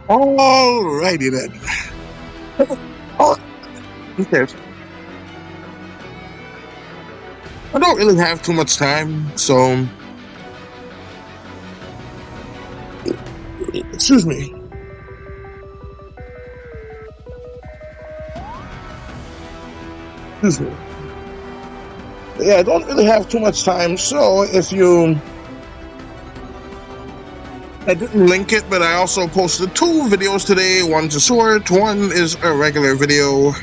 Alrighty then. Oh, okay. I don't really have too much time, so excuse me. Excuse me. Yeah, I don't really have too much time, so if you... I didn't link it, but I also posted 2 videos today. One's a short, one is a regular video.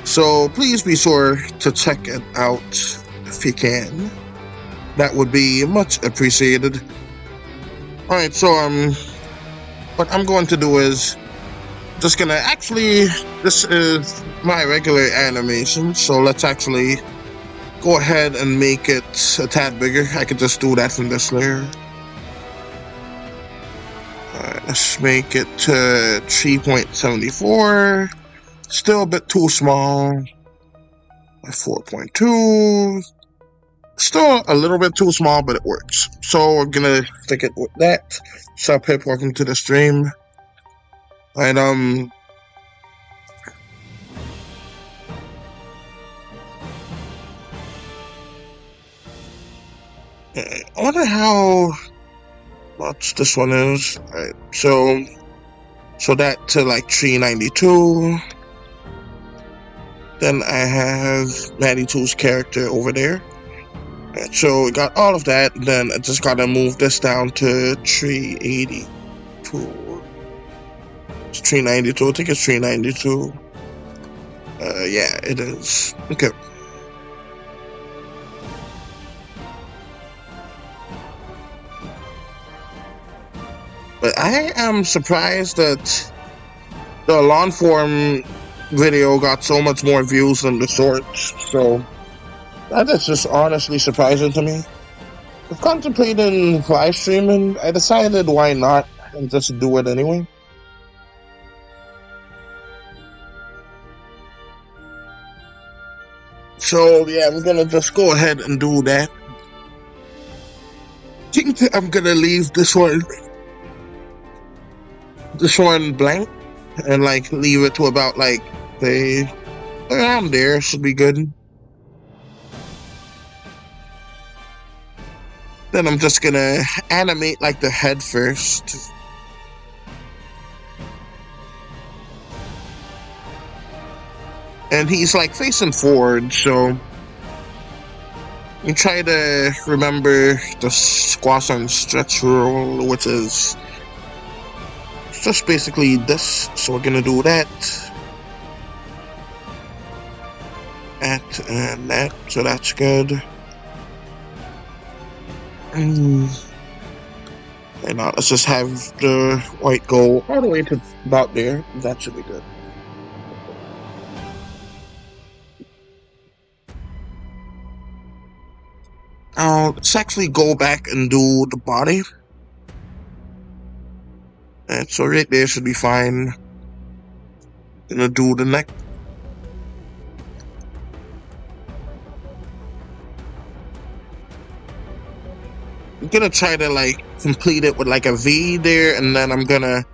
So please be sure to check it out if you can. That would be much appreciated. Alright, so what I'm going to do is just gonna actually, this is my regular animation, so let's actually go ahead and make it a tad bigger. I could just do that from this layer. Let's make it to 3.74. Still a bit too small. 4.2. Still a little bit too small, but it works. So we're gonna stick it with that. Sup, hip, welcome to the stream. And I wonder how much this one is. Alright, so that to like 392. Then I have Maddie 2's character over there. Alright, so we got all of that. Then I just gotta move this down to 382. It's 392. I think it's 392. Yeah, it is. Okay. But I am surprised that the long form video got so much more views than the shorts. So that is just honestly surprising to me. I've contemplated live streaming. I decided why not and just do it anyway. So yeah, I'm gonna just go ahead and do that. I think I'm gonna leave this one blank and like leave it to about like say around there should be good. Then I'm just gonna animate like the head first. And he's like facing forward, so you try to remember the squash and stretch rule, which is just basically this. So we're gonna do that. And that, so that's good. And now let's just have the white go all the way to about there. That should be good. Now let's actually go back and do the body. And so right there should be fine. Gonna do the neck. I'm gonna try to like complete it with like a V there, and then I'm gonna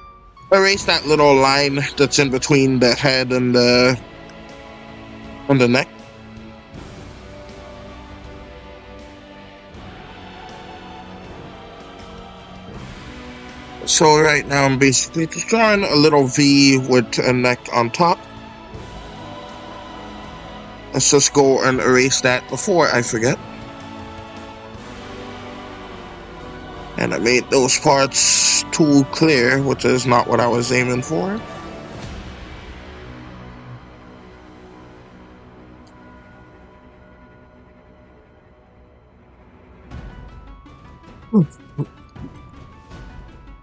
erase that little line that's in between the head and the neck. So right now I'm basically just drawing a little V with a neck on top. Let's just go and erase that before I forget. And I made those parts too clear, which is not what I was aiming for.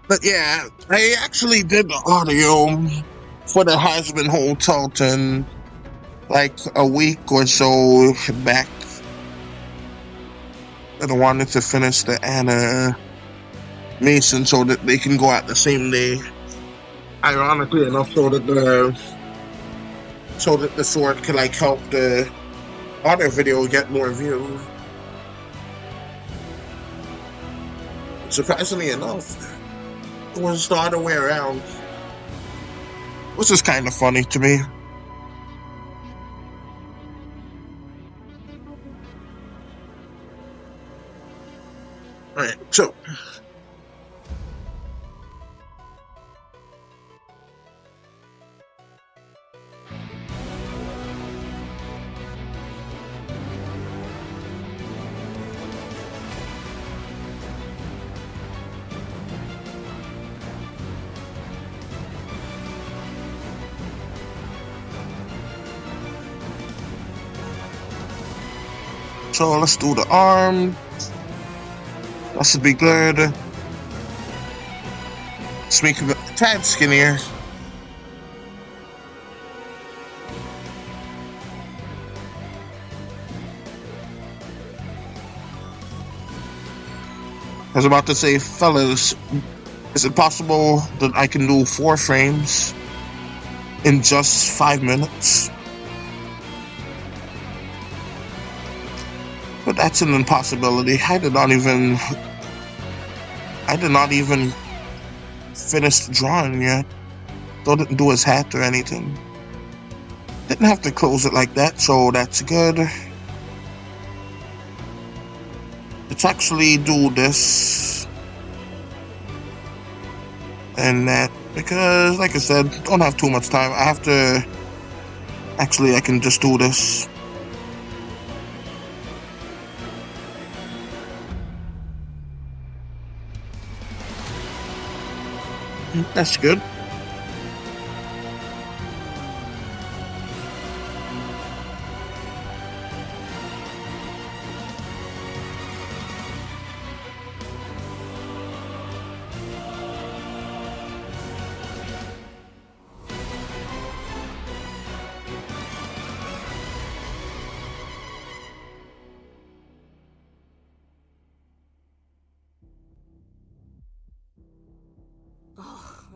But yeah, I actually did the audio for the Heisman Hotel like a week or so back. And I wanted to finish the animation so that they can go out the same day. Ironically enough, so that the short could like help the other video get more views. Surprisingly enough, it was the other way around. which is kind of funny to me. Alright, so let's do the arm. That should be good. Let's make him a tad skinnier. I was about to say, fellas, is it possible that I can do 4 frames in just 5 minutes? But that's an impossibility. I did not even finish drawing yet. Though didn't do his hat or anything. Didn't have to close it like that, so that's good. Let's actually do this and that, because like I said, don't have too much time. I have to, actually I can just do this. That's good.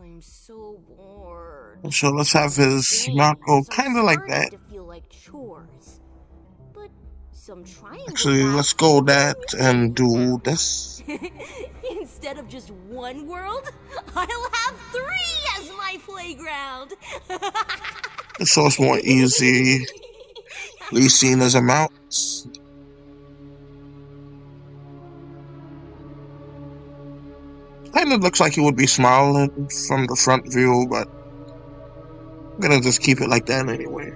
I'm so bored. So let's have his mouth go kind of like that. To feel like chores. But some Actually, let's go that and do this. Instead of just one world, I'll have 3 as my playground. So it's more easy. Least seen as a mouse. Kind of looks like he would be smiling from the front view, but I'm gonna just keep it like that anyway.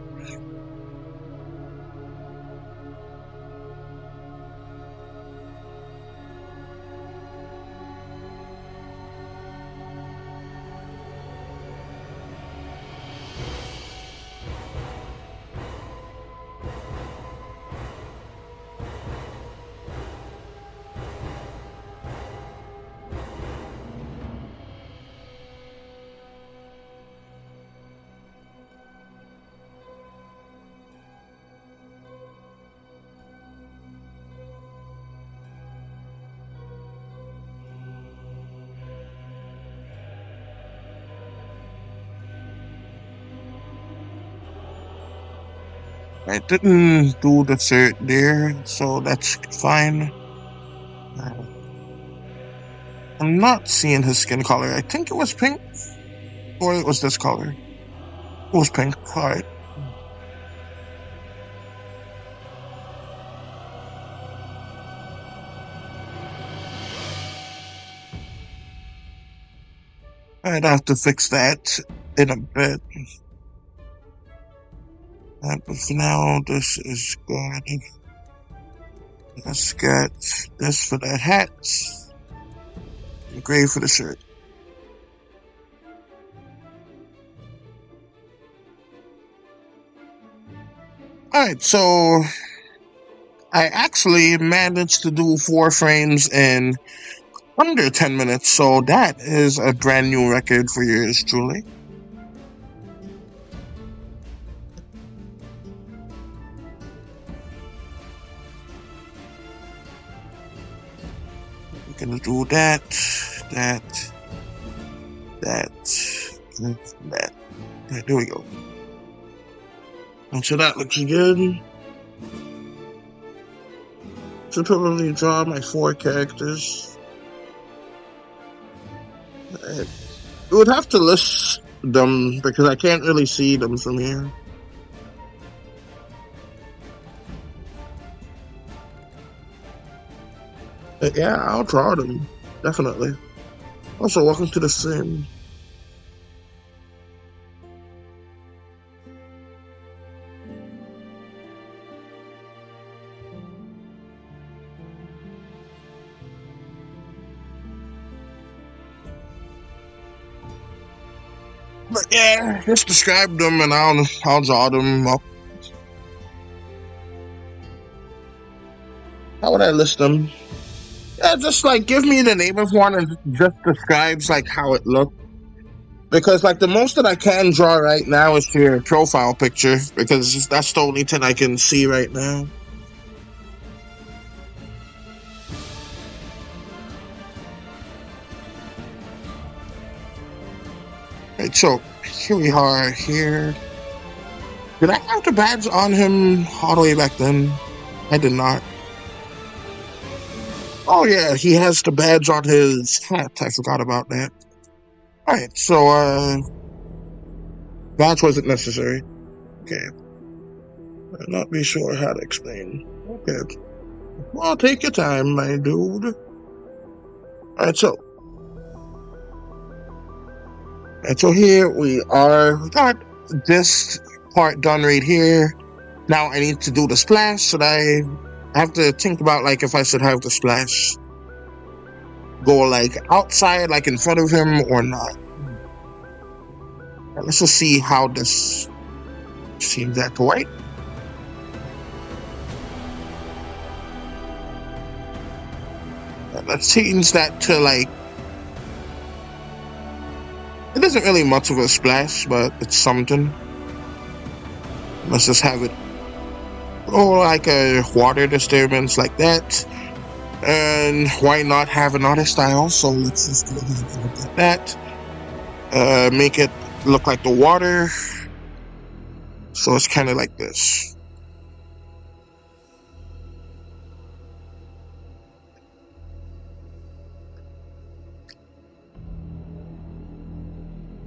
I didn't do the third there, so that's fine. I'm not seeing his skin color. I think it was pink, or it was this color. It was pink. Alright. I'd have to fix that in a bit. But for now, this is good. Let's get this for the hat. Gray for the shirt. Alright, so I actually managed to do 4 frames in under 10 minutes, so that is a brand new record for yours truly. We're gonna do that. Right, there we go. And so that looks good. Should probably draw my 4 characters. It would have to list them because I can't really see them from here. But yeah, I'll draw them, definitely. Also, welcome to the sim. But yeah, just describe them and I'll draw them up. How would I list them? Yeah, just like give me the name of one and just describes like how it looked. Because like the most that I can draw right now is your profile picture because that's the only thing I can see right now. Right, so here we are here. Did I have the badge on him all the way back then? I did not. Oh yeah, he has the badge on his hat. I forgot about that. Alright, so badge wasn't necessary. Okay. I'm not be sure how to explain. Okay. Well, take your time, my dude. Alright, so here we are. We got this part done right here. Now I need to do the splash. Should I have to think about like if I should have the splash go like outside, like in front of him or not? Let's just see how this seems that way. Let's change that to like, it isn't really much of a splash, but it's something. Let's just have it like a water disturbance like that. And why not have another style? So let's just go ahead and look at that. Make it look like the water. So it's kind of like this.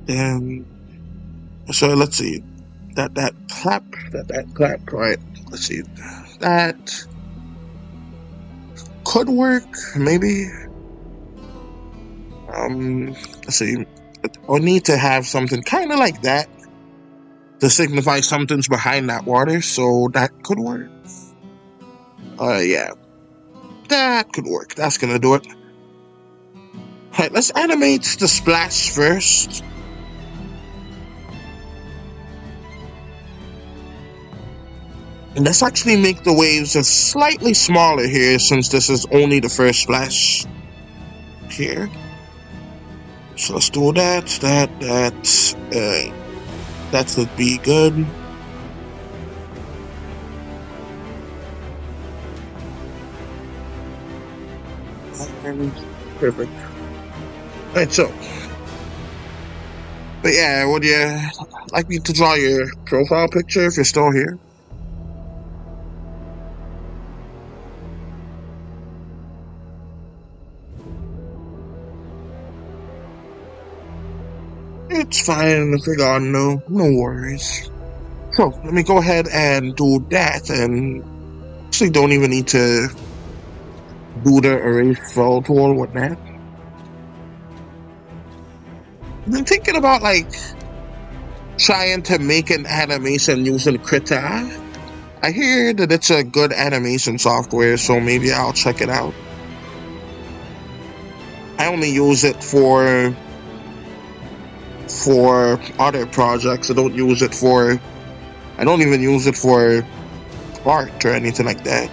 And so let's see. That clap, right? Let's see. That could work, maybe. Let's see. I'll need to have something kind of like that to signify something's behind that water, so that could work. Yeah. That could work. That's gonna do it. Alright, let's animate the splash first. And let's actually make the waves just slightly smaller here since this is only the first splash here. So let's do that, that should be good. Perfect. Alright, so. But yeah, would you like me to draw your profile picture if you're still here? It's fine if you're gone, no worries. So, let me go ahead and do that, and actually don't even need to do the erase fill tool with that. I've been thinking about, like, trying to make an animation using Krita. I hear that it's a good animation software, so maybe I'll check it out. I only use it for other projects. I don't even use it for art or anything like that.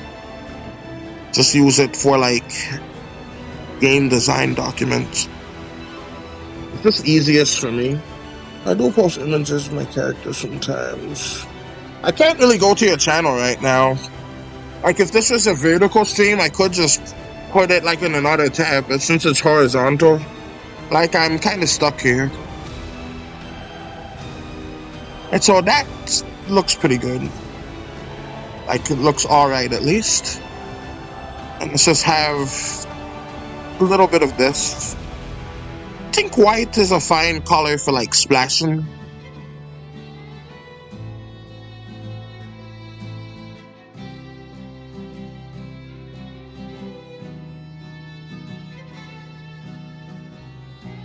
Just use it for like game design documents. It's just easiest for me. I do post images of my characters sometimes. I can't really go to your channel right now. Like if this was a vertical stream, I could just put it like in another tab, but since it's horizontal, like I'm kind of stuck here. And so that looks pretty good. Like it looks alright at least. And let's just have a little bit of this. think white is a fine color for like splashing.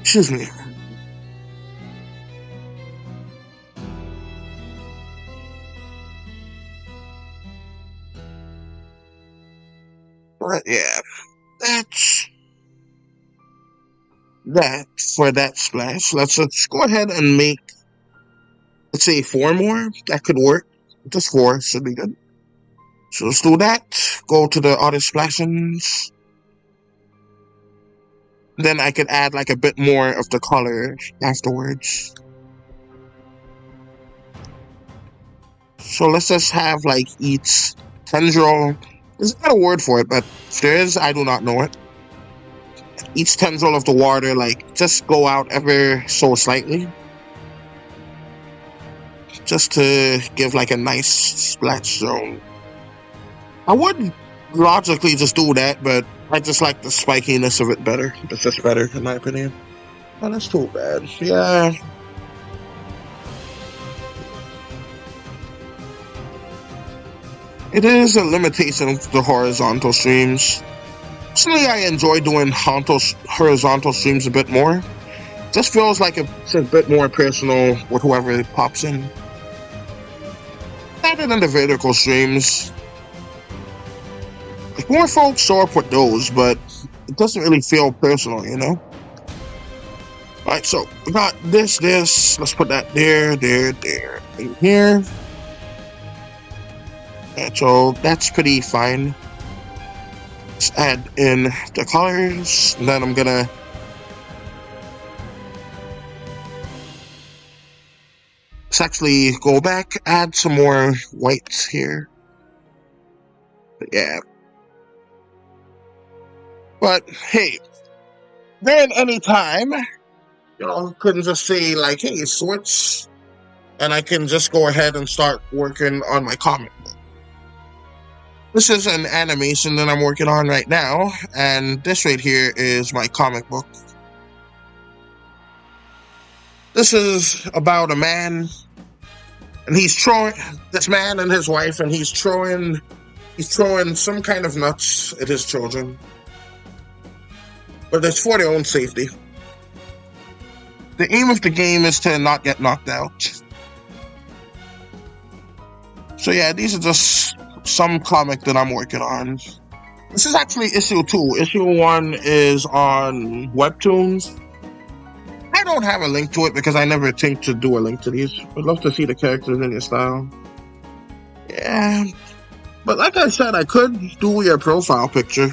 Excuse me. But yeah, that's that for that splash. Let's just go ahead and make, let's say 4 more. That could work. Just 4 should be good. So let's do that. Go to the other splashings. Then I could add like a bit more of the color afterwards. So let's just have like each tendril. There's not a word for it, but if there is, I do not know it. Each tendril of the water, like, just go out ever so slightly. Just to give like a nice splash zone. I would logically just do that, but I just like the spikiness of it better. It's just better, in my opinion. Oh, that's too bad. Yeah. It is a limitation of the horizontal streams. Personally, I enjoy doing horizontal streams a bit more. Just feels like it's a bit more personal with whoever pops in. Better than the vertical streams. Like, more folks show up with those, but it doesn't really feel personal, you know? Alright, so we got this. Let's put that there, and here. And so that's pretty fine. Let's add in the colors, and then I'm gonna let's actually go back, add some more whites here. But yeah. But hey, then anytime, you know, couldn't just say like, hey, switch, and I can just go ahead and start working on my comic book. This is an animation that I'm working on right now, and this right here is my comic book. This is about a man, and he's throwing, this man and his wife, and he's throwing some kind of nuts at his children. But it's for their own safety. The aim of the game is to not get knocked out. So yeah, these are just some comic that I'm working on. This is actually issue 2. Issue 1 is on Webtoons. I don't have a link to it because I never think to do a link to these. I'd love to see the characters in your style. Yeah. But like I said, I could do your profile picture,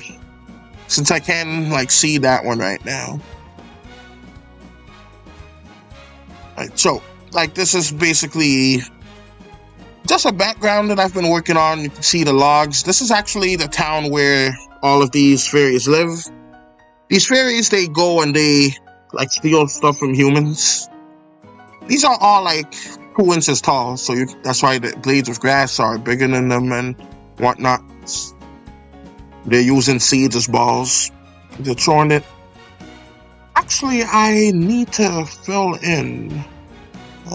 since I can like see that one right now. Alright, so like this is basically just a background that I've been working on. You can see the logs. This is actually the town where all of these fairies live. These fairies, they go and they like steal stuff from humans. These are all like 2 inches tall, so that's why the blades of grass are bigger than them and whatnot. They're using seeds as balls. They're throwing it. Actually, I need to fill in.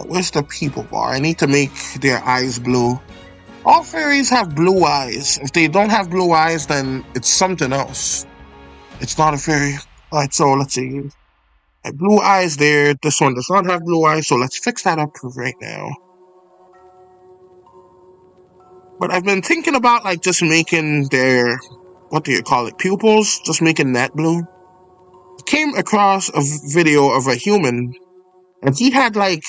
Where's the people bar? I need to make their eyes blue. All fairies have blue eyes. If they don't have blue eyes, then it's something else. It's not a fairy. Alright, so let's see. Blue eyes there. This one does not have blue eyes, so let's fix that up right now. But I've been thinking about like just making their, what do you call it, pupils? Just making that blue. I came across a video of a human, and he had like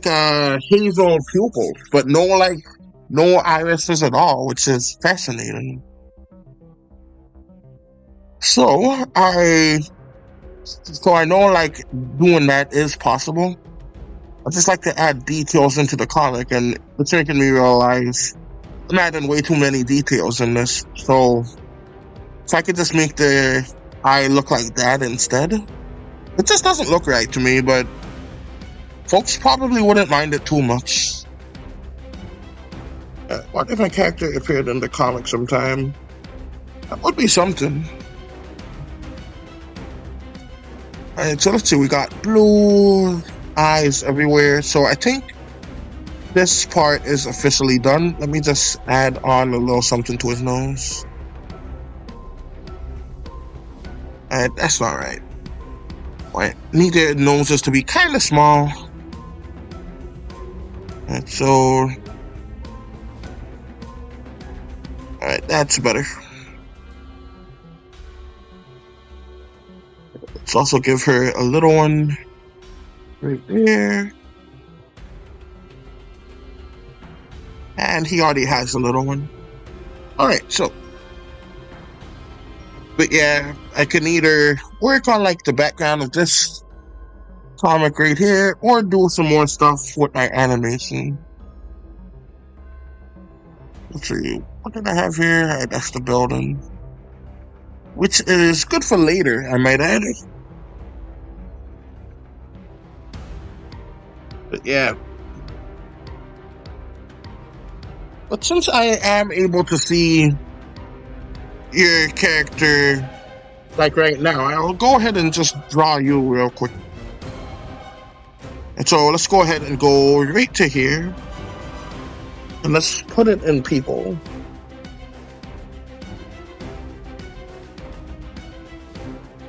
a hazel pupil, but no irises at all, which is fascinating. So I know like doing that is possible. I just like to add details into the comic, and it's making me realize I'm adding way too many details in this. So if I could just make the eye look like that instead, it just doesn't look right to me, but folks probably wouldn't mind it too much. What if a character appeared in the comic sometime? That would be something. Alright, so let's see, we got blue eyes everywhere. So I think this part is officially done. Let me just add on a little something to his nose. Alright, that's not right. Alright, need their noses to be kind of small. Alright, so... Alright, that's better. Let's also give her a little one right there. And he already has a little one. Alright, so. But yeah, I can either work on like the background of this comic right here, or do some more stuff with my animation. Let's see, what did I have here? Alright, that's the building. Which is good for later, I might add. But yeah. But since I am able to see your character, like right now, I'll go ahead and just draw you real quick. And so let's go ahead and go right to here. And let's put it in people.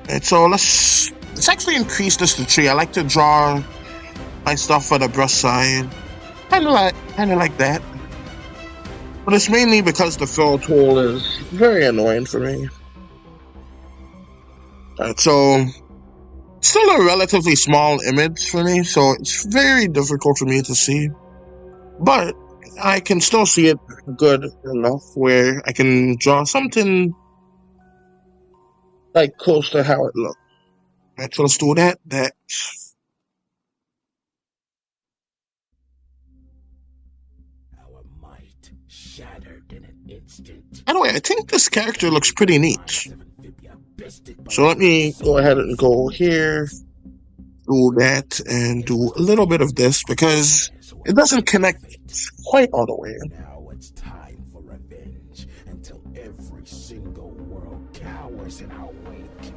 And so let's actually increase this to 3. I like to draw my stuff for the brush side. Kinda like that. But it's mainly because the fill tool is very annoying for me. Alright, so still a relatively small image for me, so it's very difficult for me to see. But I can still see it good enough where I can draw something like close to how it looks. Alright, so let's do that. Anyway, I think this character looks pretty neat. So let me go ahead and go here, do that, and do a little bit of this because it doesn't connect quite all the way. Now it's time for revenge until every single world cowers in our wake.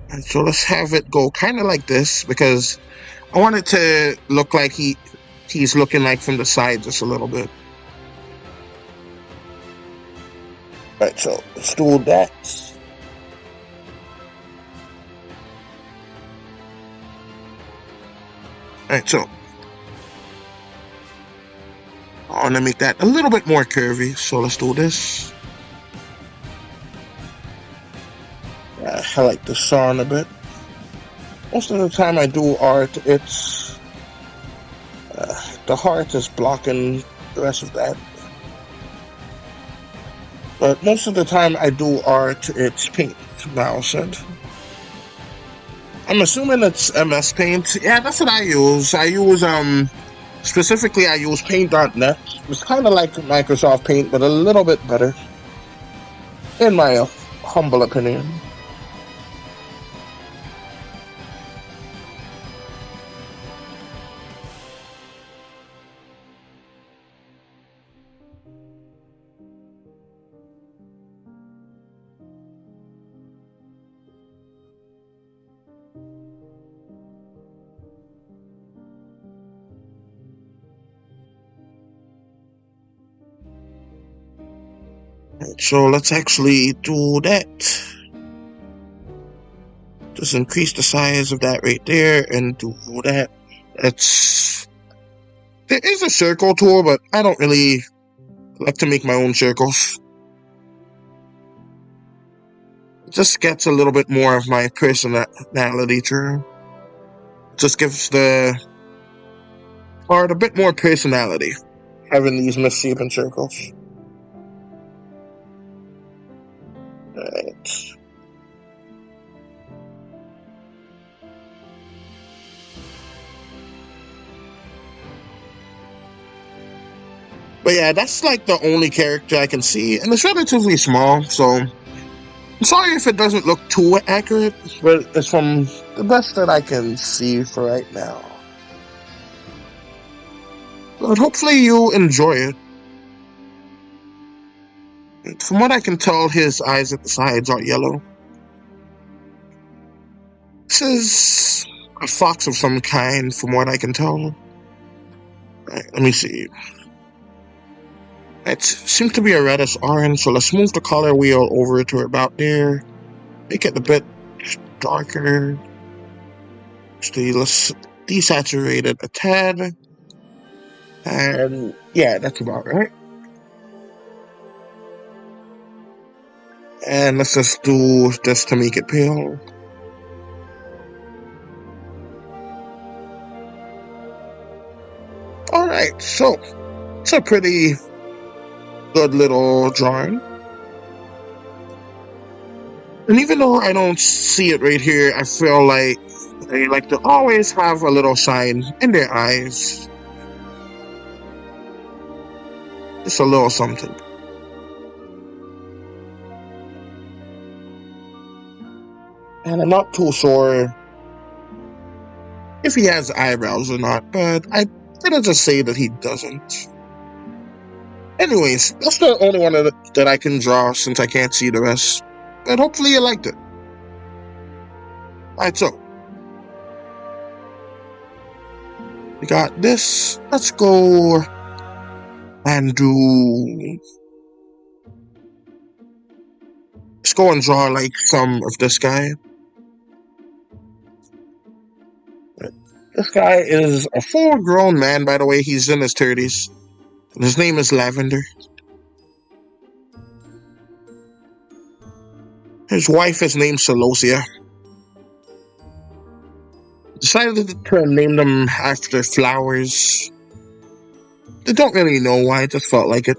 And so let's have it go kind of like this because I want it to look like he's looking like from the side just a little bit. Right, so let's do that. Alright, so I want to make that a little bit more curvy, so let's do this. I like the sun a bit. Most of the time I do art, it's the heart is blocking the rest of that. But most of the time I do art, it's paint mouse. I'm assuming it's MS Paint. Yeah, that's what I use. I use, specifically I use paint.net. It's kind of like Microsoft Paint, but a little bit better. In my humble opinion. So let's actually do that. Just increase the size of that right there and do that. There is a circle tool, but I don't really like to make my own circles. It just gets a little bit more of my personality through. Just gives the art a bit more personality, having these misshapen circles. Right. But yeah, that's like the only character I can see, and it's relatively small, so I'm sorry if it doesn't look too accurate, but it's from the best that I can see for right now. But hopefully you enjoy it. From what I can tell, his eyes at the sides are yellow. This is a fox of some kind, from what I can tell. Right, let me see. It seems to be a reddish orange, so let's move the color wheel over to about there. Make it a bit darker. Let's desaturate it a tad. And yeah, that's about right. And let's just do this to make it pale. Alright, so it's a pretty good little drawing. And even though I don't see it right here, I feel like they like to always have a little shine in their eyes. Just a little something. And I'm not too sure if he has eyebrows or not, but I'm gonna just say that he doesn't. Anyways, that's the only one that I can draw since I can't see the rest. But hopefully you liked it. Alright, so we got this. Let's go and do. Let's go and draw like some of this guy. This guy is a full-grown man, by the way. He's in his 30s. And his name is Lavender. His wife is named Celosia. Decided to name them after flowers. They don't really know why, it just felt like it.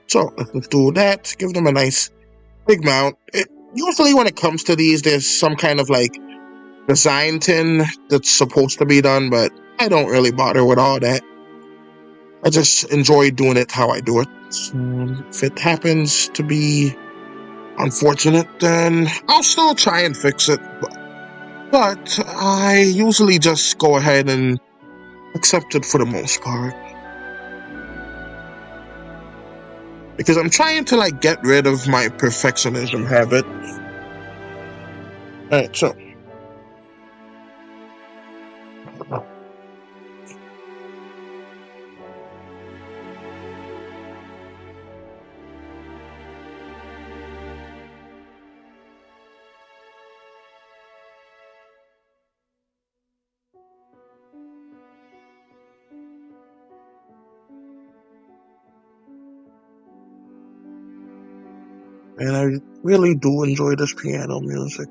So, let's do that. Give them a nice big mount. Usually when it comes to these, there's some kind of like design tin that's supposed to be done, but I don't really bother with all that. I just enjoy doing it how I do it. If it happens to be unfortunate, then I'll still try and fix it. But I usually just go ahead and accept it for the most part. Because I'm trying to like get rid of my perfectionism habit. Alright, so. And I really do enjoy this piano music.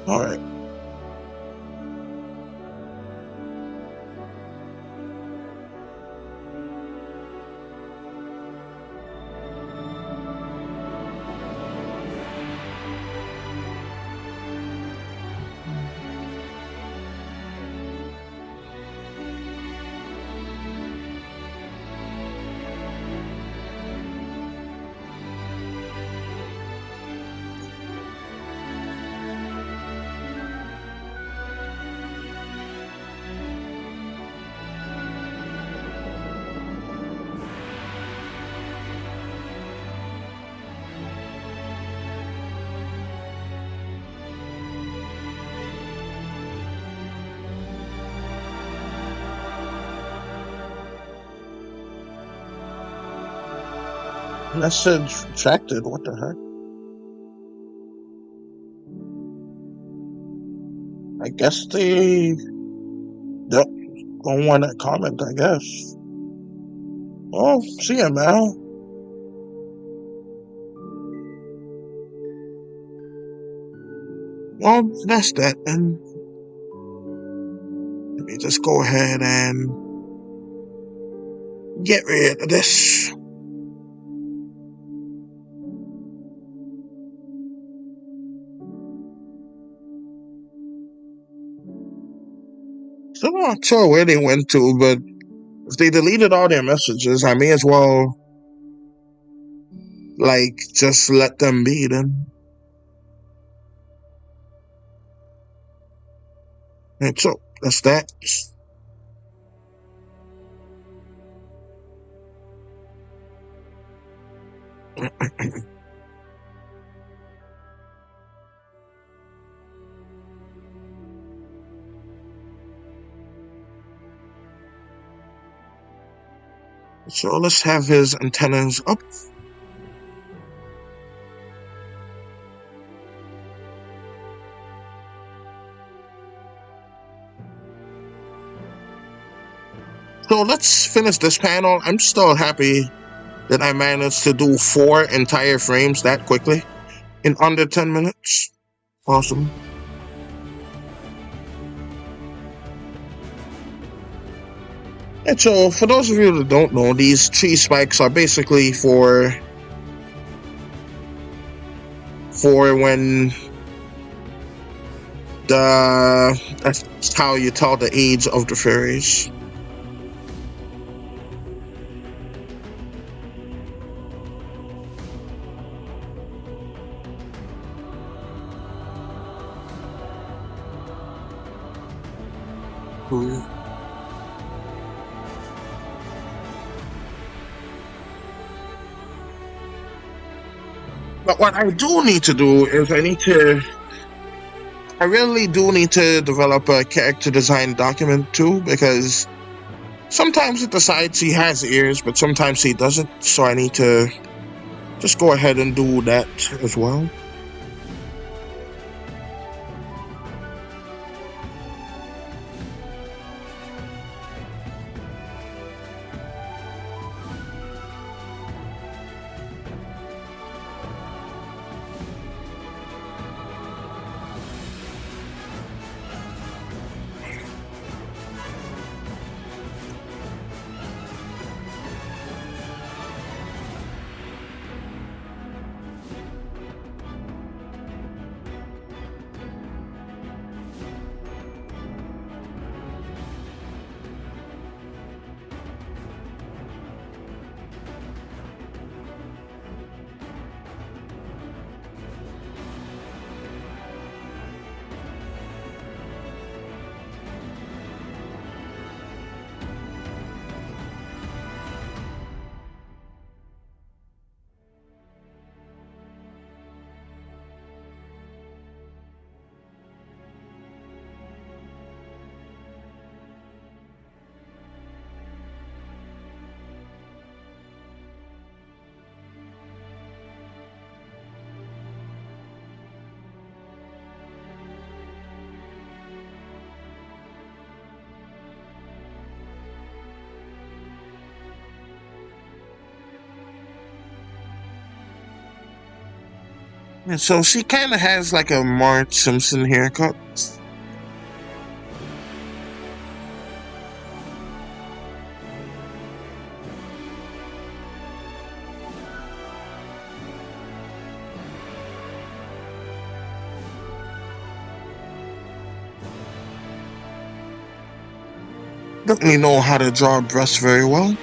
Alright. Message retracted, what the heck? I guess they don't want to comment, I guess. Oh, see ya, Mal. Well, that's that, then. Let me just go ahead and get rid of this. Still not sure where they went to, but if they deleted all their messages, I may as well, like, just let them be then. And so, that's that. So let's have his antennas up. So let's finish this panel. I'm still happy that I managed to do 4 entire frames that quickly in under 10 minutes. Awesome. And so, for those of you that don't know, these tree spikes are basically for when that's how you tell the age of the fairies. Ooh. But what I do need to do is I really do need to develop a character design document too, because sometimes it decides he has ears, but sometimes he doesn't, so I need to just go ahead and do that as well. And so she kind of has like a Marge Simpson haircut. Don't really know how to draw breasts very well.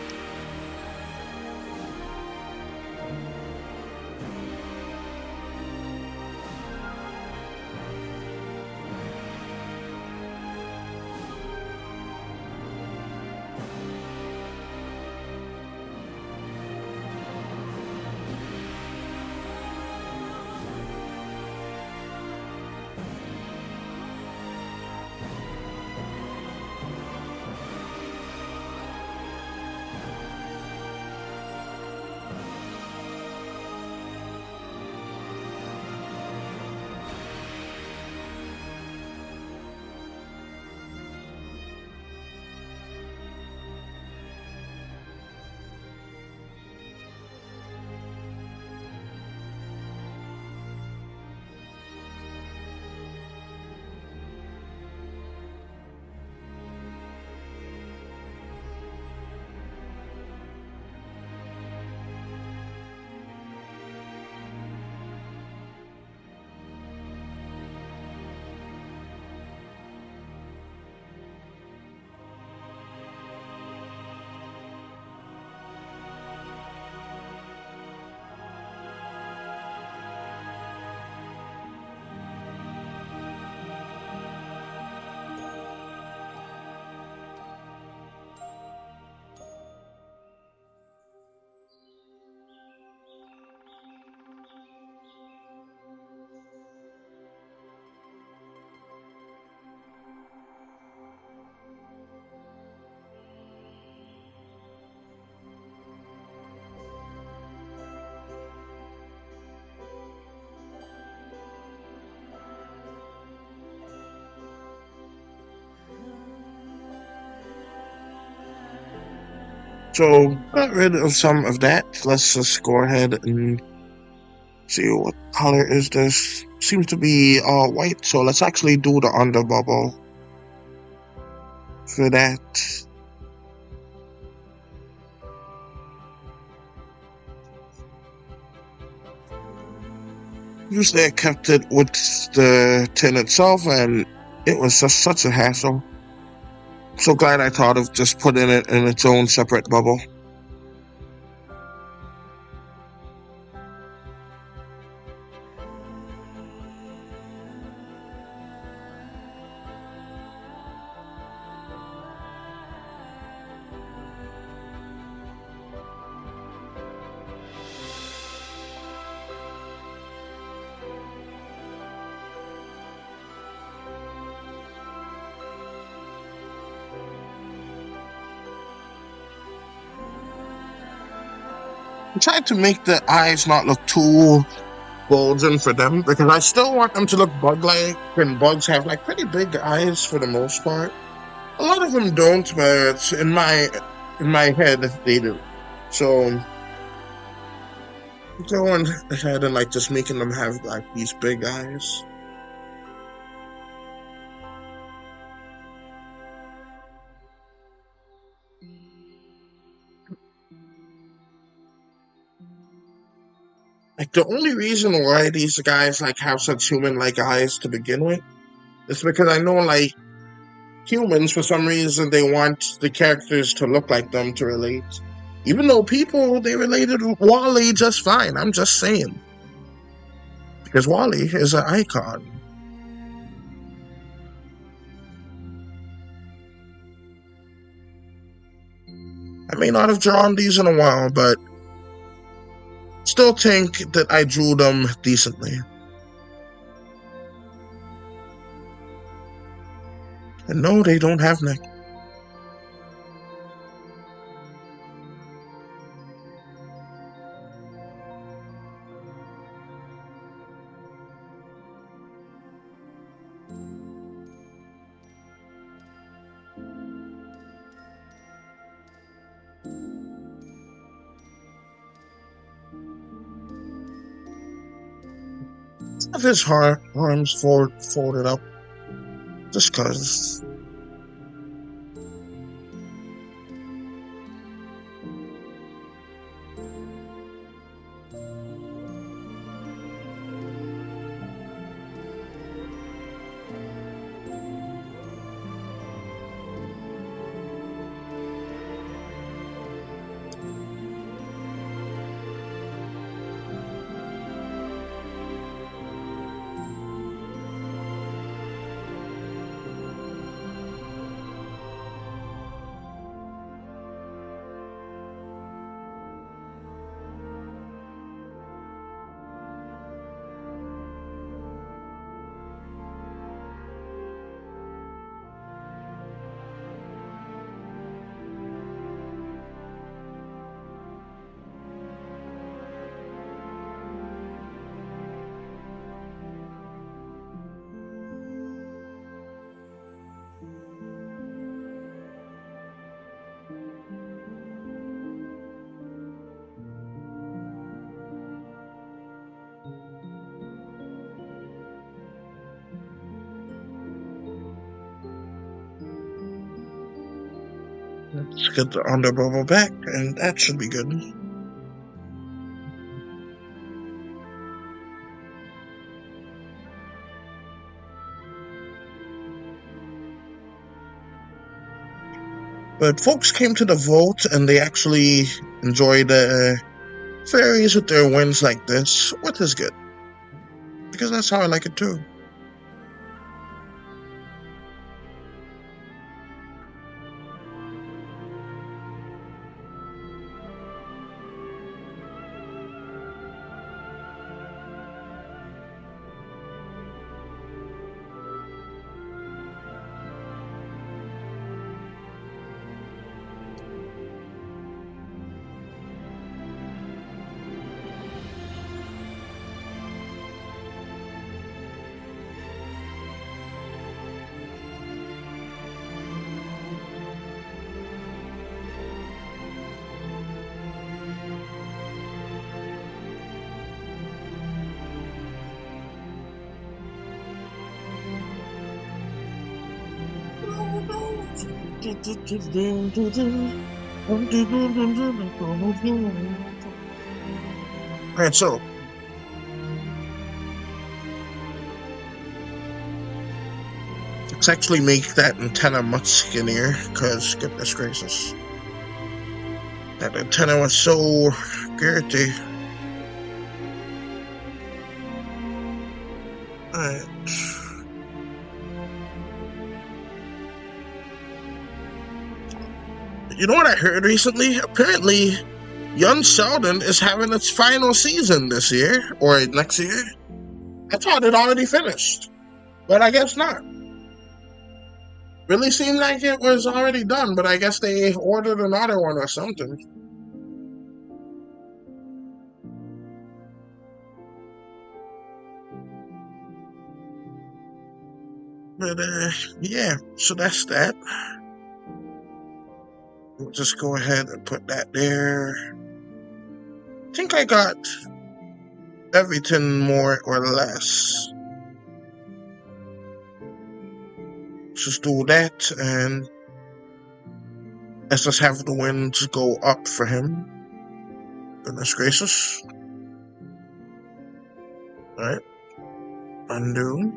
So got rid of some of that. Let's just go ahead and see what color is this. Seems to be white, so let's actually do the under bubble for that. Usually I kept it with the tin itself, and it was just such a hassle. So glad I thought of just putting it in its own separate bubble. I tried to make the eyes not look too bulging for them, because I still want them to look bug-like, and bugs have like pretty big eyes for the most part. A lot of them don't, but in my head they do. So going ahead and like just making them have like these big eyes. Like the only reason why these guys like have such human-like eyes to begin with is because I know like humans, for some reason, they want the characters to look like them to relate. Even though people, they related Wally just fine. I'm just saying. Because Wally is an icon. I may not have drawn these in a while, but still think that I drew them decently. And no, they don't have neck. Have his arms folded up. Just cause. Let's get the under bubble back, and that should be good. But folks came to the vote, and they actually enjoyed fairies with their wings like this, which is good. Because that's how I like it too. Alright, so let's actually make that antenna much skinnier, because goodness gracious, that antenna was so girthy. Alright. You know what I heard recently? Apparently, Young Sheldon is having its final season this year, or next year. I thought it already finished, but I guess not. Really seemed like it was already done, but I guess they ordered another one or something. But, yeah, so that's that. We'll just go ahead and put that there. I think I got everything more or less. Just do that, and let's just have the winds go up for him. Goodness gracious. Alright. Undo.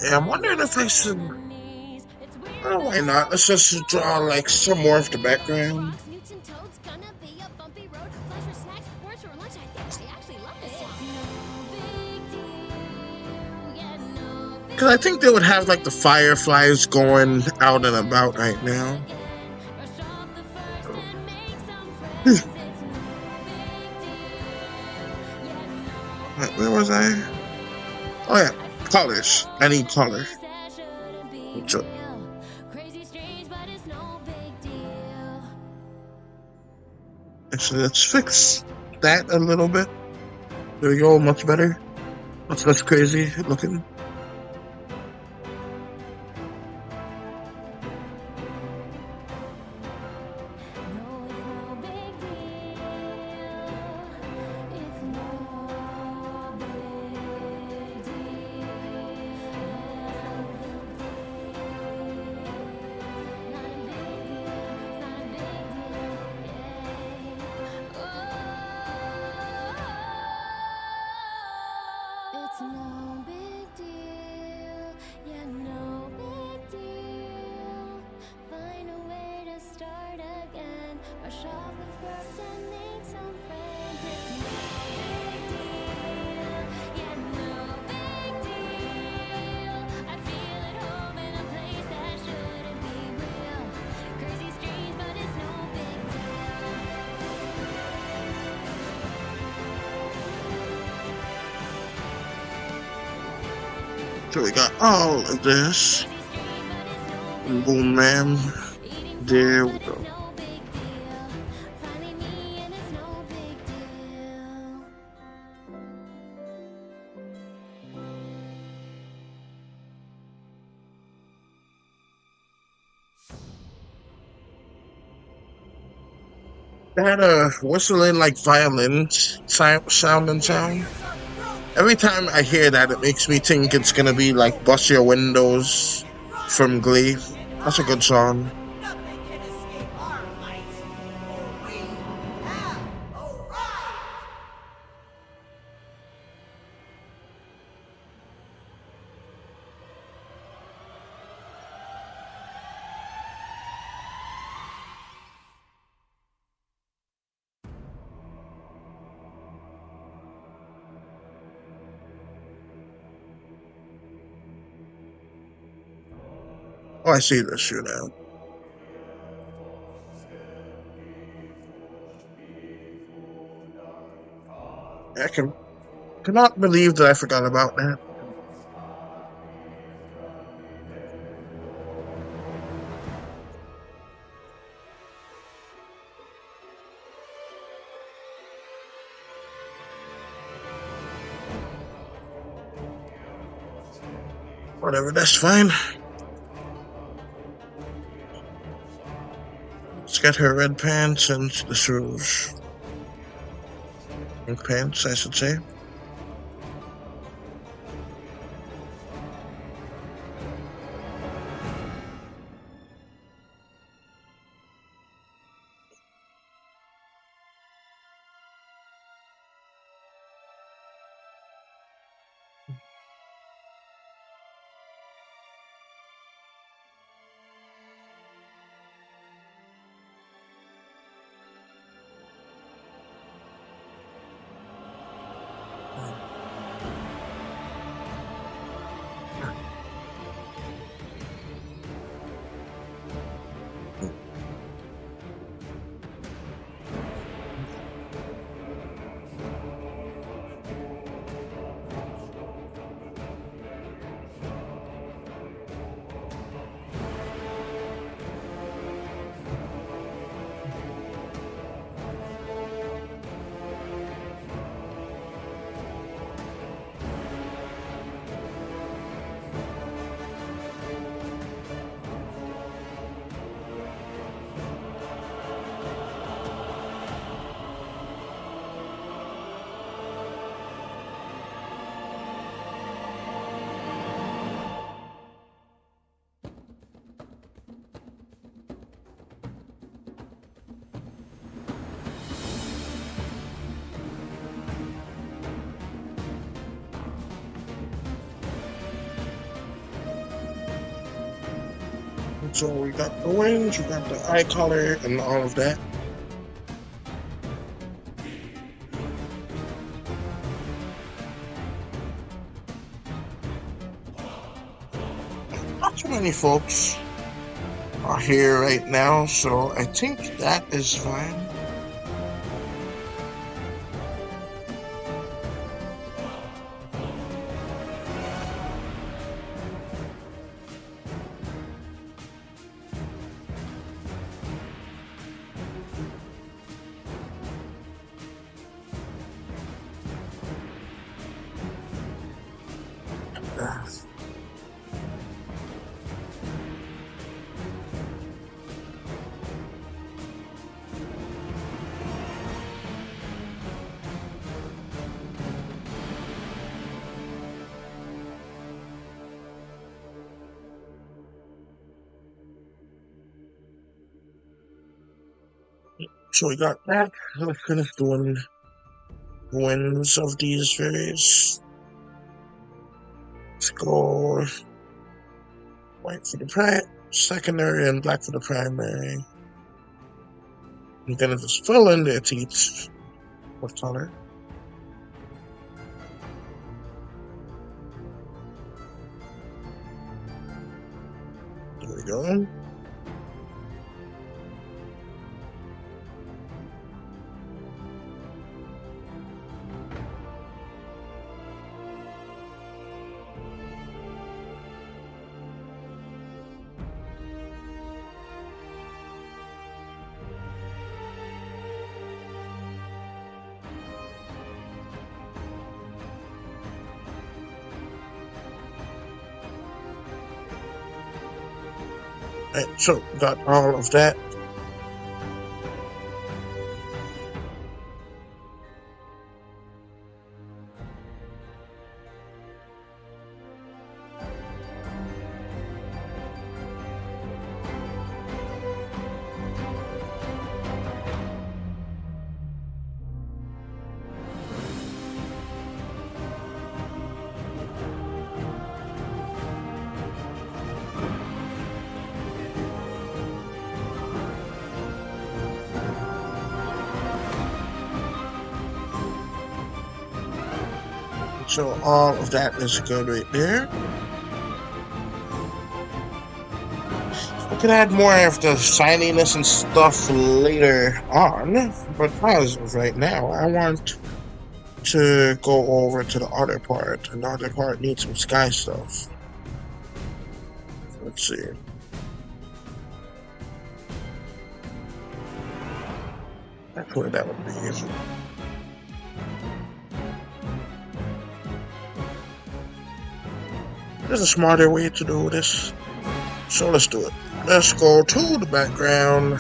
Yeah, I'm wondering if I should. Oh, why not? Let's just draw like some more of the background. Because I think they would have like the fireflies going out and about right now. Where was I? Oh yeah, colors. I need color. Actually, let's fix that a little bit. There we go, much better. Much less crazy looking. So we got all of this. And boom, ma'am. There we go. That whistling like violins sound. Every time I hear that, it makes me think it's gonna be like Bust Your Windows from Glee. That's a good song. Oh, I see this shoe now. I cannot believe that I forgot about that. Whatever, that's fine. Let's get her red pants and the shoes. Pink pants, I should say. So we got the wings, we got the eye color, and all of that. Not too many folks are here right now, so I think that is fine. So we got that. Let's finish doing wins of these fairies. Let's go white for the secondary and black for the primary. I'm gonna just fill in their teeth. What color? There we go. Right, so got all of that. So all of that is good right there. We can add more of the shininess and stuff later on, but as of right now, I want to go over to the other part, and the other part needs some sky stuff. Let's see. Actually, that would be easy. There's a smarter way to do this, so let's do it. Let's go to the background,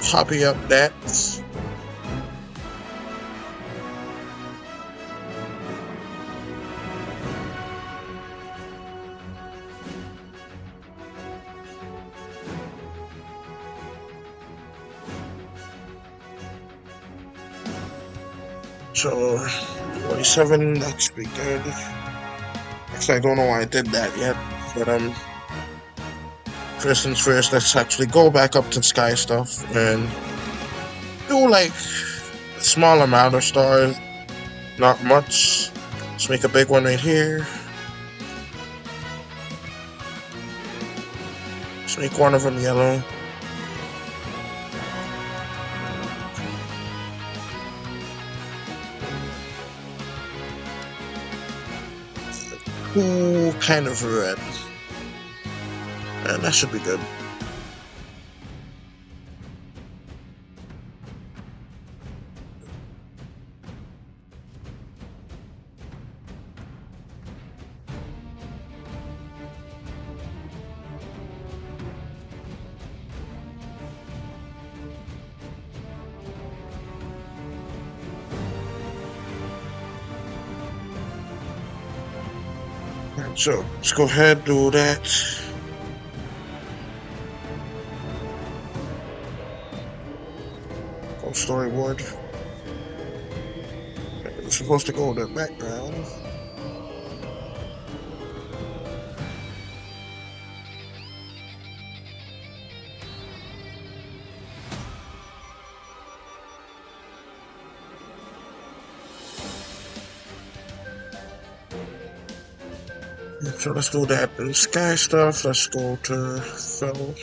copy up that. So 47, that should be good. Actually, I don't know why I did that yet, but first things first, let's actually go back up to sky stuff and do like a small amount of stars, not much. Let's make a big one right here. Let's make one of them yellow. Ooh, kind of red. And that should be good. So let's go ahead and do that. Go storyboard. It's supposed to go in the background. So let's do that in sky stuff. Let's go to fill.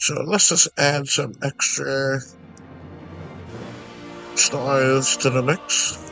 So let's just add some extra stars to the mix.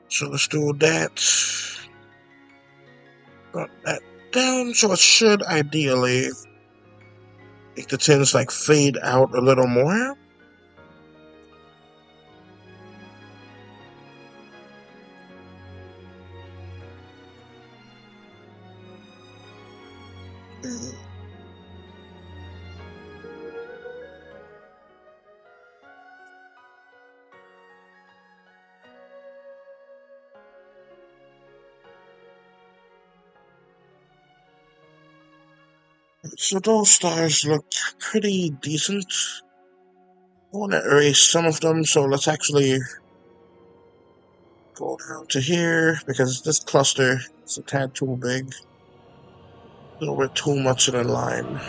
So let's do that. Got that down, so it should ideally make the tints like fade out a little more. So those stars look pretty decent. I want to erase some of them, so let's actually go down to here, because this cluster is a tad too big. A little bit too much in a line.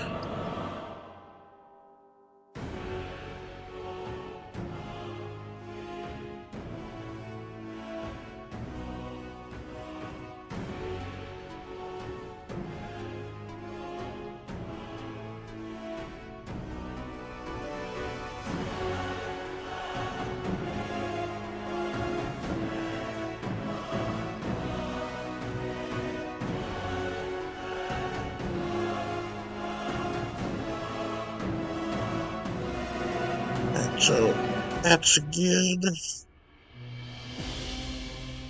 So that's good.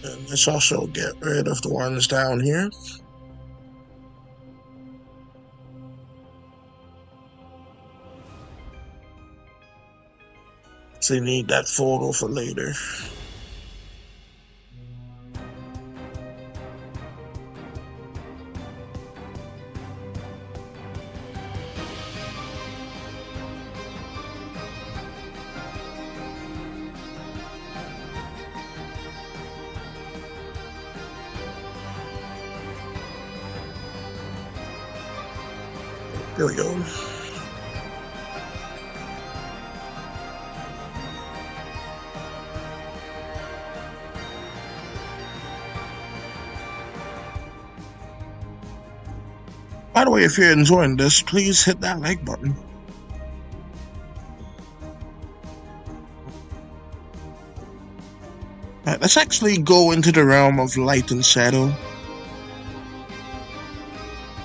And let's also get rid of the ones down here. So you need that photo for later. There we go. By the way, if you're enjoying this, please hit that like button. Alright, let's actually go into the realm of light and shadow.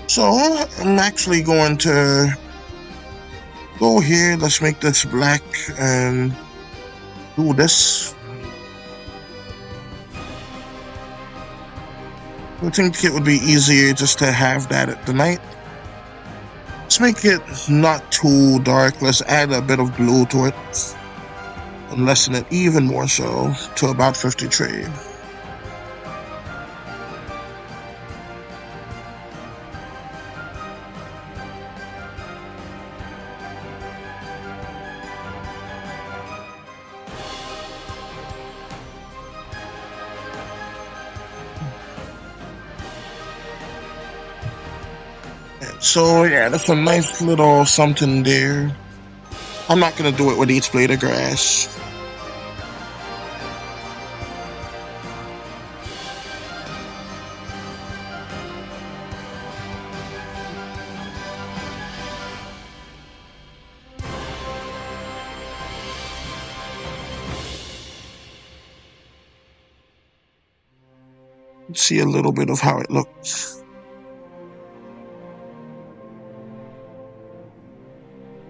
So I'm actually going to go here. Let's make this black and do this. I think it would be easier just to have that at the night. Let's make it not too dark. Let's add a bit of blue to it and lessen it even more so to about 53. So yeah, that's a nice little something there. I'm not gonna do it with each blade of grass. Let's see a little bit of how it looks.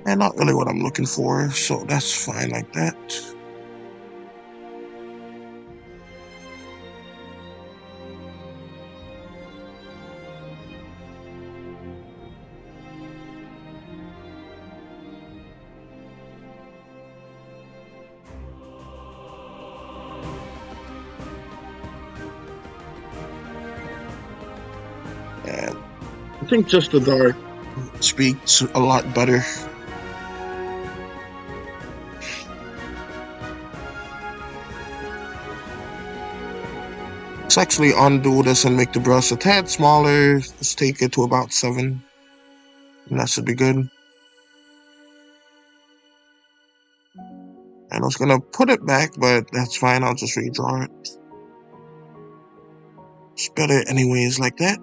And not really what I'm looking for, so that's fine like that. And I think just the dark speaks a lot better. Let's actually undo this and make the brush a tad smaller. Let's take it to about 7. And that should be good. And I was gonna put it back, but that's fine. I'll just redraw it. It's better anyways like that.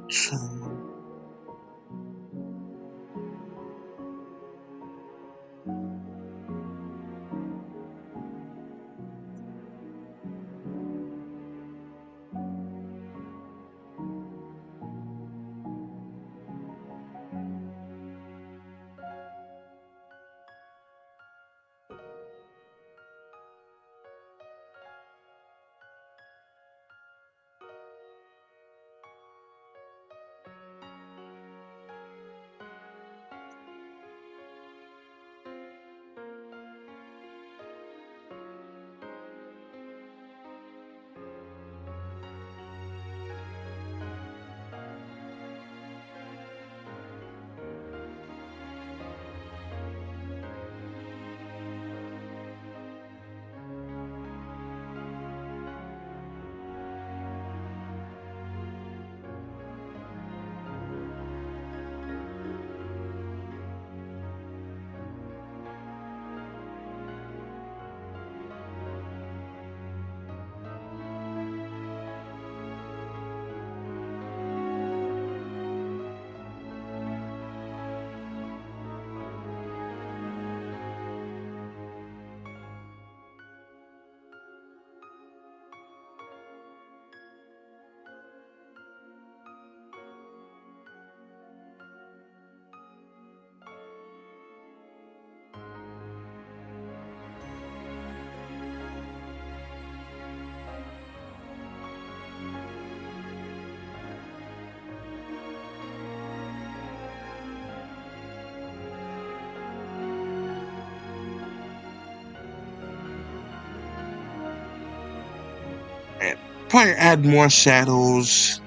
Probably add more shadows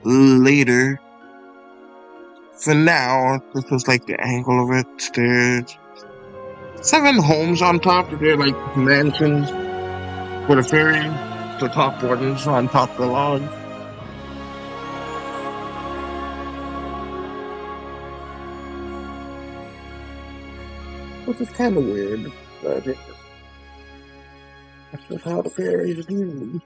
later. For now, this was like the angle of it. There's 7 homes on top. They're like mansions for the fairies. The top ones on top of the log. Which is kind of weird, but that's just how the fairies do.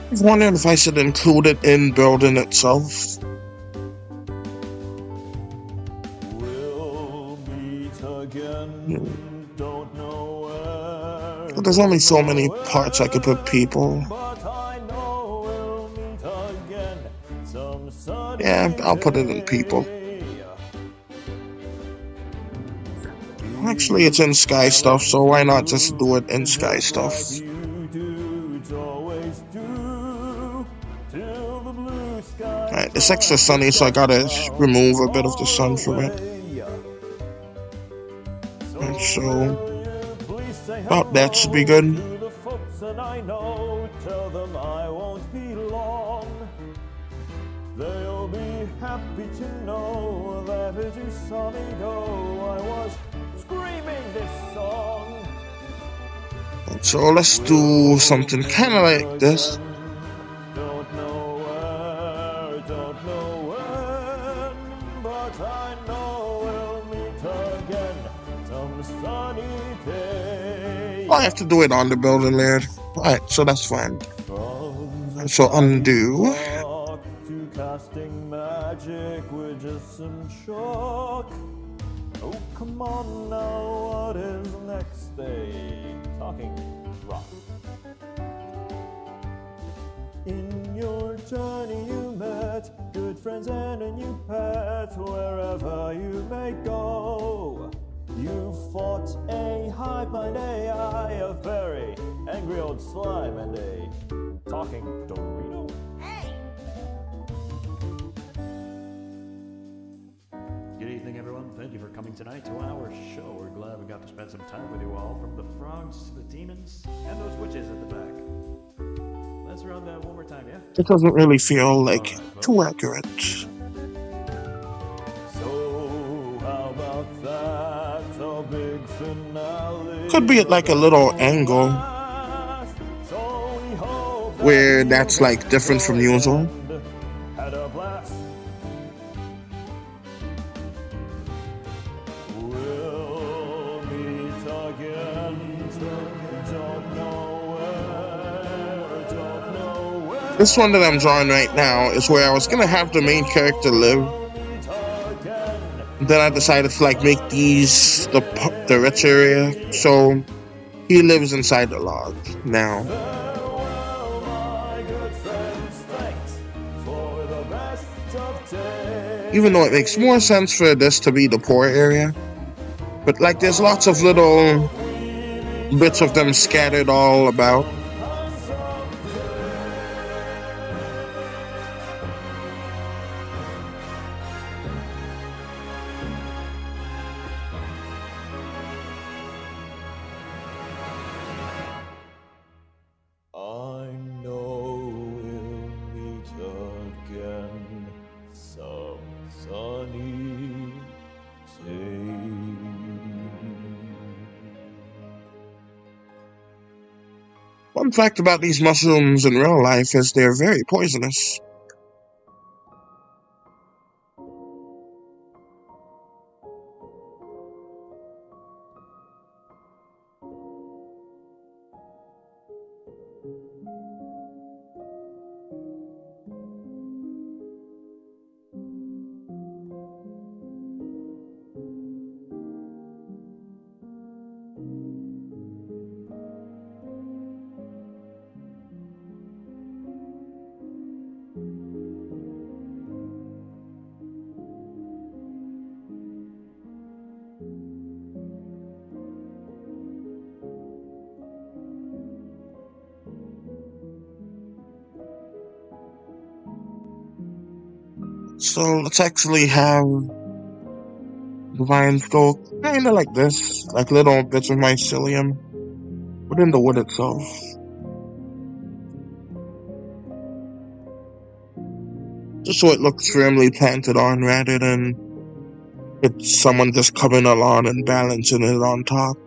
I was wondering if I should include it in building itself. We'll meet again. Don't know where. But there's only so many parts I could put people. But I know we'll meet again. Some sunny Yeah, I'll put it in people. Actually, it's in Sky Stuff, so why not just do it in Sky Stuff? Alright, it's extra sunny, so I gotta remove a bit of the sun from it. And so, about that should be good. They'll be happy to know that it is sunny though I was screaming this song. And so let's do something kind of like this. Don't know where, don't know when, but I know we'll meet again some sunny day. I have to do it on the building layer. Alright, so that's fine. So undo. Casting magic with just some chalk. Oh, come on now, what is next day? Talking rock. In your journey you met good friends and a new pet. Wherever you may go, you fought a hive mind AI, a very angry old slime, and a talking Dorito. Good evening, everyone. Thank you for coming tonight to our show. We're glad we got to spend some time with you all, from the frogs to the demons and those witches at the back. Let's run that one more time, yeah? It doesn't really feel like too accurate. So how about that? A big finale. Could be at like a little angle where that's like different from usual. Had a blast. We'll meet again. Don't know where. This one that I'm drawing right now is where I was gonna have the main character live. Then I decided to like make these the rich area, so he lives inside the log now. Even though it makes more sense for this to be the poor area, but like there's lots of little bits of them scattered all about. I know we'll meet again some sunny day. One fact about these mushrooms in real life is they're very poisonous. So let's actually have the vines go kind of like this, like little bits of mycelium within the wood itself. Just so it looks firmly planted on rather than it's someone just coming along and balancing it on top.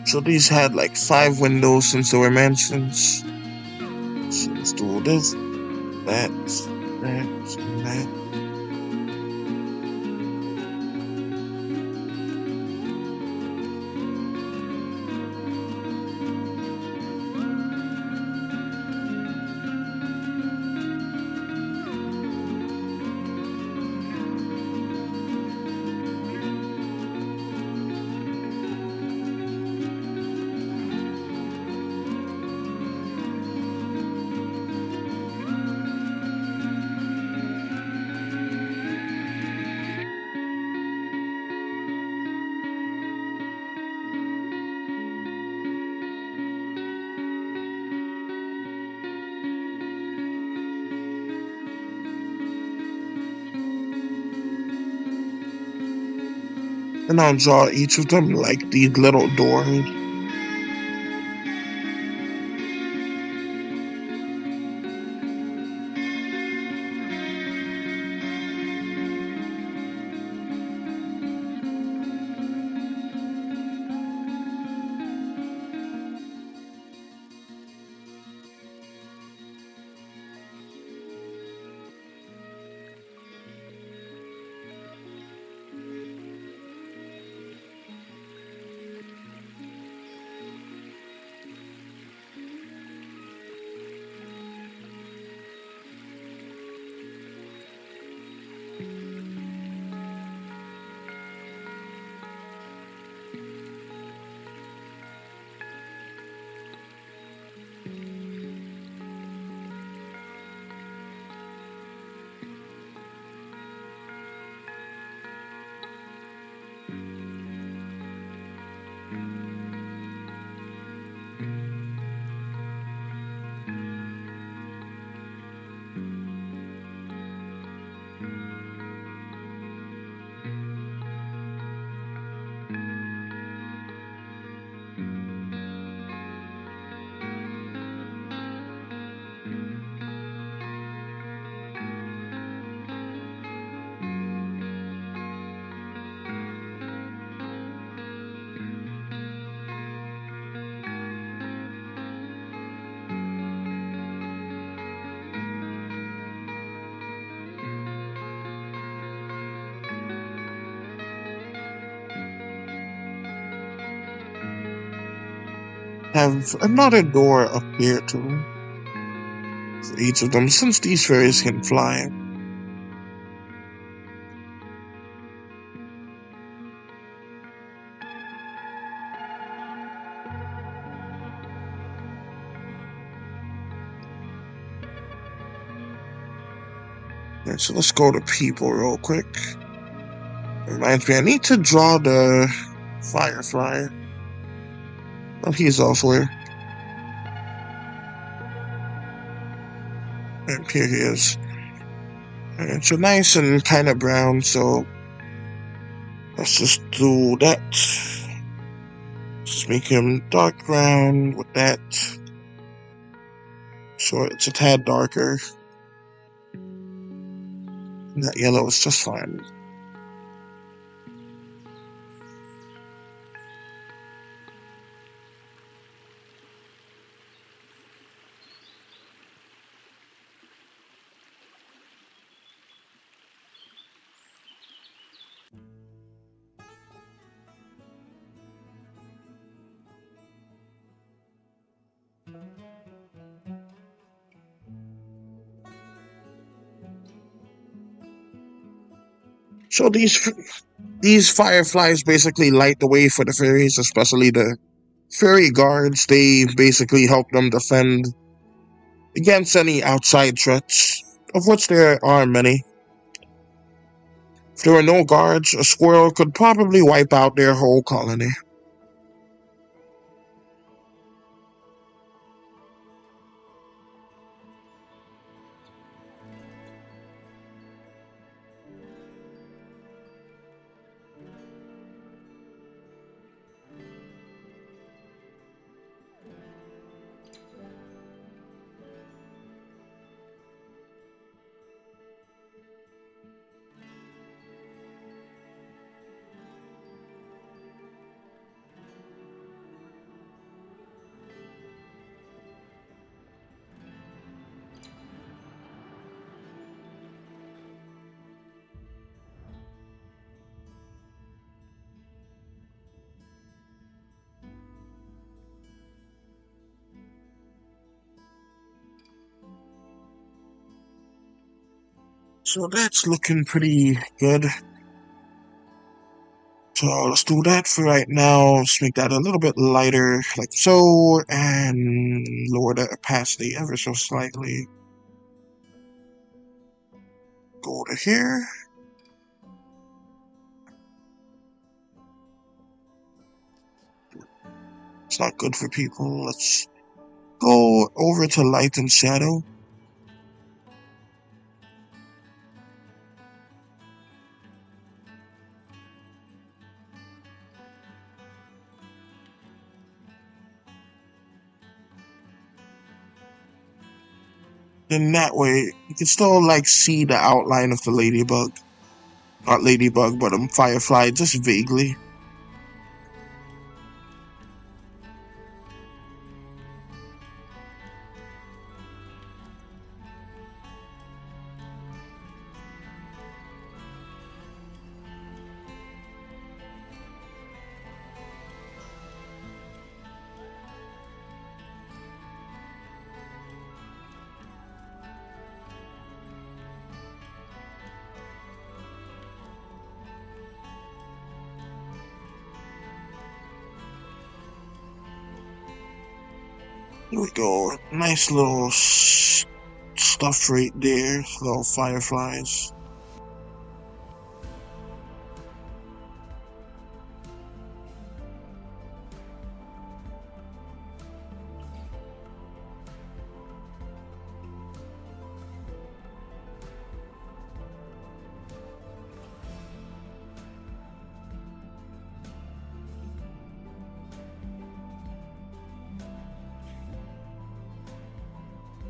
So these had like 5 windows since they were mansions. So let's do this, that, and that. And I'll draw each of them like these little doors. Have another door up here too, for each of them, since these fairies can fly. Alright, so let's go to people real quick. Reminds me, I need to draw the firefly. But he's elsewhere. And here he is. And it's a nice and kind of brown, so let's just do that. Just make him dark brown with that. So it's a tad darker. And that yellow is just fine. So these fireflies basically light the way for the fairies, especially the fairy guards. They basically help them defend against any outside threats, of which there are many. If there were no guards, a squirrel could probably wipe out their whole colony. So that's looking pretty good. So let's do that for right now. Let's make that a little bit lighter, like so, and lower the opacity ever so slightly. Go to here. It's not good for people. Let's go over to light and shadow. Then that way, you can still like see the outline of the ladybug. Not ladybug, but firefly, just vaguely. Here we go. Nice little stuff right there. Little fireflies.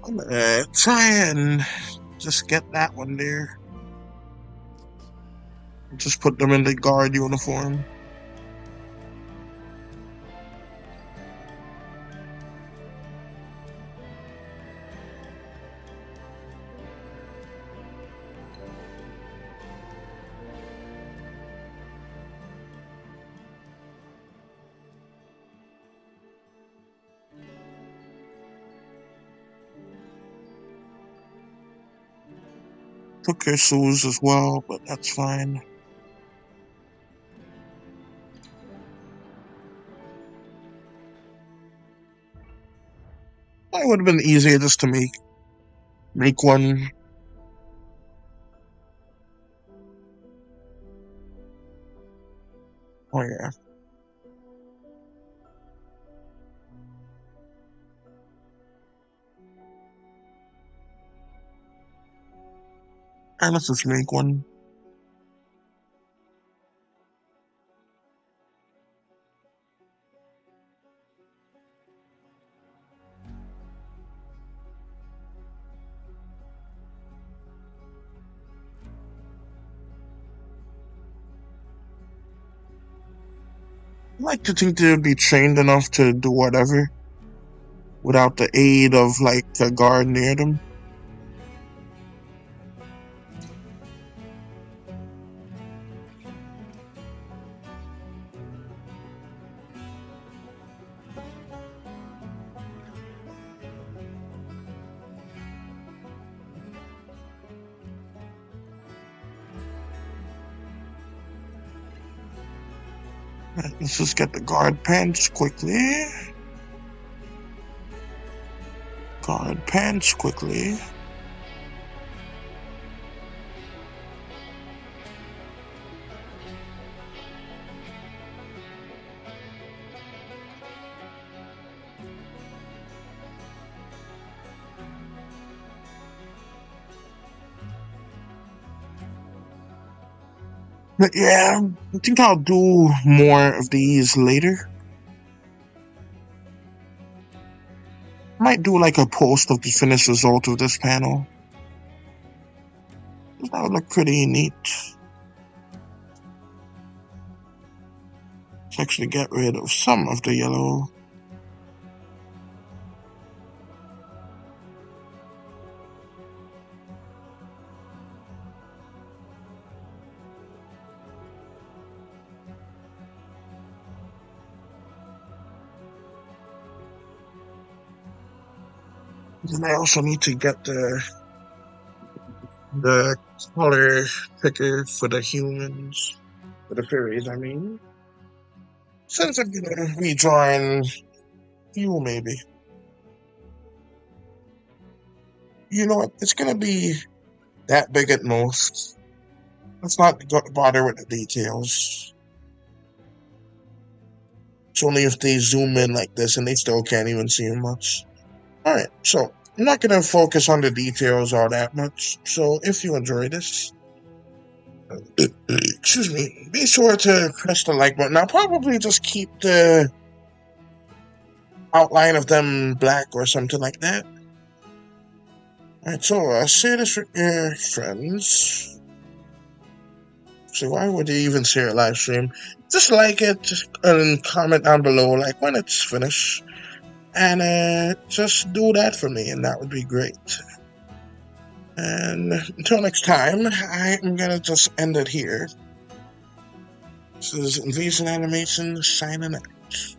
I'm gonna try and just get that one there. Just put them in the guard uniform. Took her shoes as well, but that's fine. It would have been easier just to make one. Oh yeah. And let's just make one. I like to think they would be trained enough to do whatever without the aid of like a guard near them. Right, let's just get the guard pants quickly. Guard pants quickly. But yeah, I think I'll do more of these later. Might do like a post of the finished result of this panel. That would look pretty neat. Let's actually get rid of some of the yellow. And I also need to get the color picker for the humans, for the fairies, I mean. Since I'm gonna be drawing you, maybe. You know what? It's gonna be that big at most. Let's not bother with the details. It's only if they zoom in like this and they still can't even see much. Alright, so I'm not going to focus on the details all that much. So if you enjoy this, excuse me, be sure to press the like button. I'll probably just keep the outline of them black or something like that. Alright, so share this with your friends. So why would you even share a live stream? Just like it, and comment down below like when it's finished. And just do that for me, and that would be great. And until next time, I am gonna just end it here. This is Warecreature Animation signing out.